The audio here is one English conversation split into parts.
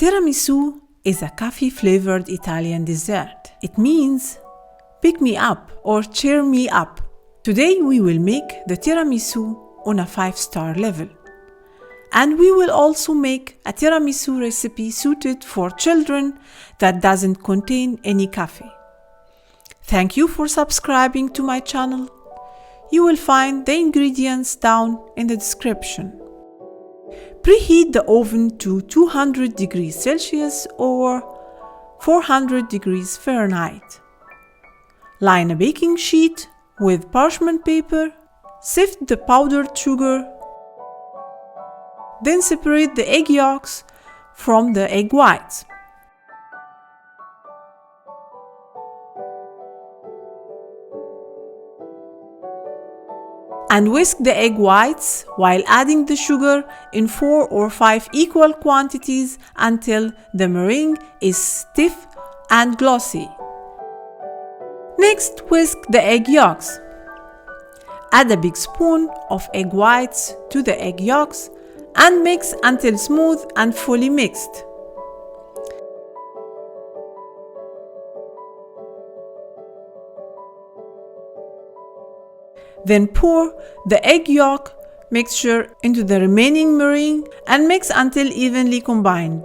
Tiramisu is a coffee-flavored Italian dessert. It means pick me up or cheer me up. Today we will make the tiramisu on a 5-star level. And we will also make a tiramisu recipe suited for children that doesn't contain any coffee. Thank you for subscribing to my channel. You will find the ingredients down in the description. Preheat the oven to 200 degrees Celsius or 400 degrees Fahrenheit. Line a baking sheet with parchment paper. Sift the powdered sugar. Then separate the egg yolks from the egg whites. And whisk the egg whites while adding the sugar in 4 or 5 equal quantities until the meringue is stiff and glossy. Next, whisk the egg yolks. Add a big spoon of egg whites to the egg yolks and mix until smooth and fully mixed. Then pour the egg yolk mixture into the remaining meringue and mix until evenly combined.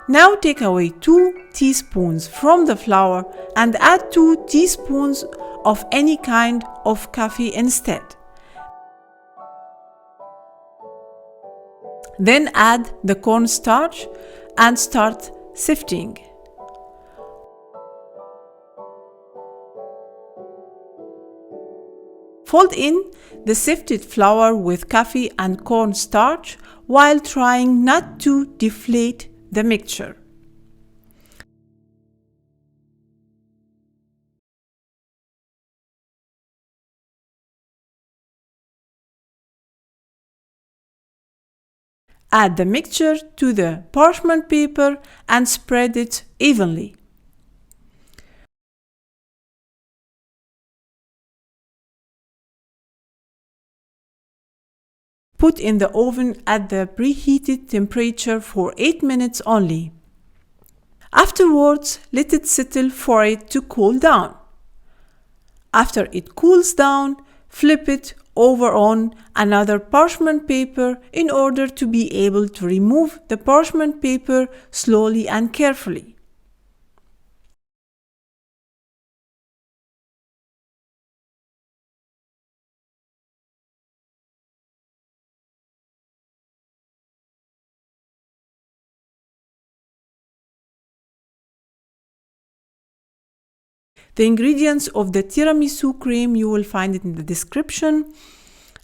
Now take away 2 teaspoons from the flour and add 2 teaspoons of any kind of coffee instead. Then add the cornstarch and start sifting. Fold in the sifted flour with coffee and cornstarch while trying not to deflate the mixture. Add the mixture to the parchment paper and spread it evenly. Put in the oven at the preheated temperature for 8 minutes only. Afterwards, let it settle for it to cool down. After it cools down, flip it over on another parchment paper in order to be able to remove the parchment paper slowly and carefully. The ingredients of the tiramisu cream, you will find it in the description.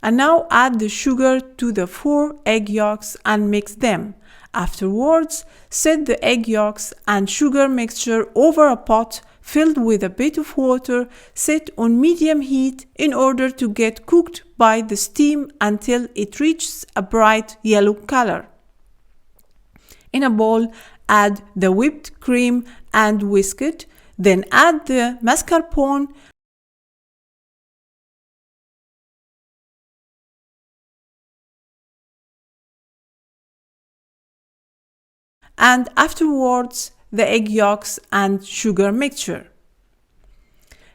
And now add the sugar to the 4 egg yolks and mix them. Afterwards, set the egg yolks and sugar mixture over a pot filled with a bit of water set on medium heat in order to get cooked by the steam until it reaches a bright yellow color. In a bowl, add the whipped cream and whisk it. Then add the mascarpone and afterwards the egg yolks and sugar mixture.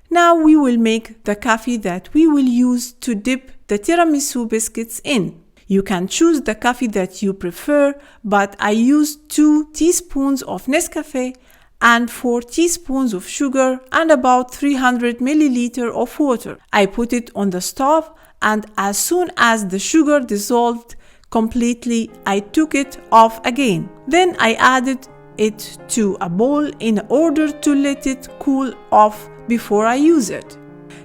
Now we will make the coffee that we will use to dip the tiramisu biscuits in. You can choose the coffee that you prefer, but I used 2 teaspoons of Nescafe and 4 teaspoons of sugar and about 300 milliliters of water. I put it on the stove, and as soon as the sugar dissolved completely, I took it off again. Then I added it to a bowl in order to let it cool off before I use it.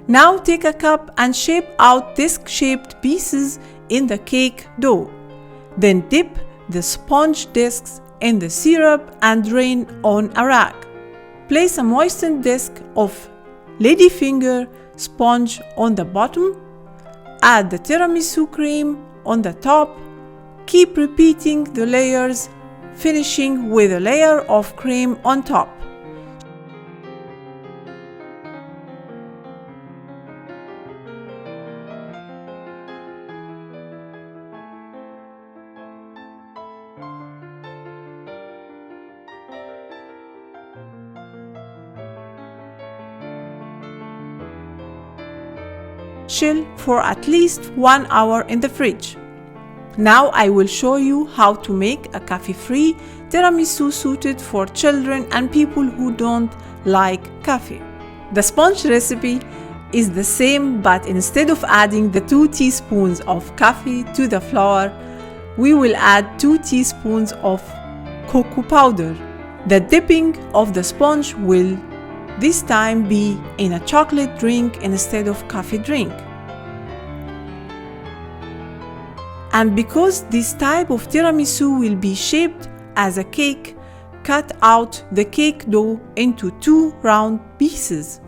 Now take a cup and shape out disc-shaped pieces in the cake dough. Then dip the sponge discs in the syrup and drain on a rag. Place a moistened disk of ladyfinger sponge on the bottom. Add the tiramisu cream on the top. Keep repeating the layers, finishing with a layer of cream on top. Chill for at least 1 hour in the fridge. Now I will show you how to make a coffee-free tiramisu suited for children and people who don't like coffee. The sponge recipe is the same, but instead of adding the 2 teaspoons of coffee to the flour, we will add 2 teaspoons of cocoa powder. The dipping of the sponge will this time be in a chocolate drink instead of coffee drink. And because this type of tiramisu will be shaped as a cake, cut out the cake dough into 2 round pieces.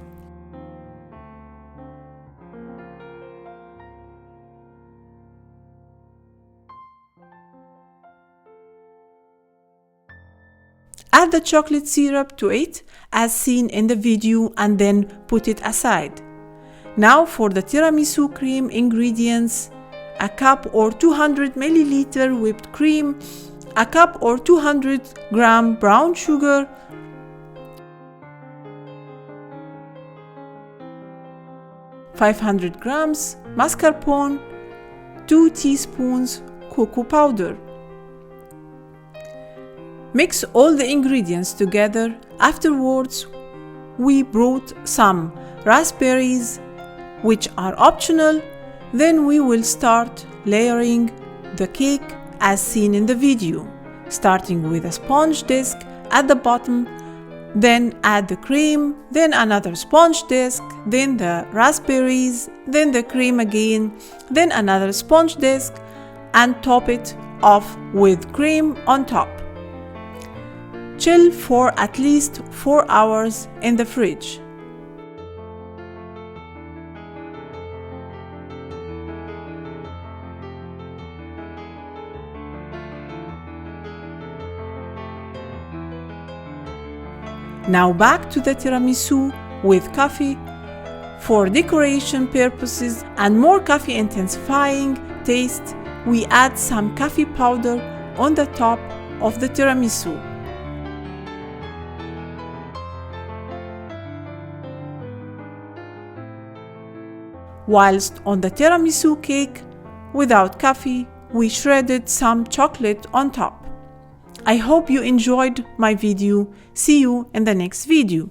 Add the chocolate syrup to it as seen in the video and then put it aside. Now for the tiramisu cream ingredients: a cup or 200 ml whipped cream, a cup or 200 gram brown sugar, (500 grams) mascarpone, 2 teaspoons cocoa powder. Mix all the ingredients together. Afterwards, we brought some raspberries, which are optional. Then we will start layering the cake as seen in the video, starting with a sponge disc at the bottom, then add the cream, then another sponge disc, then the raspberries, then the cream again, then another sponge disc, and top it off with cream on top. Chill for at least 4 hours in the fridge. Now back to the tiramisu with coffee. For decoration purposes and more coffee intensifying taste, we add some coffee powder on the top of the tiramisu. Whilst on the tiramisu cake without coffee, we shredded some chocolate on top. I hope you enjoyed my video. See you in the next video.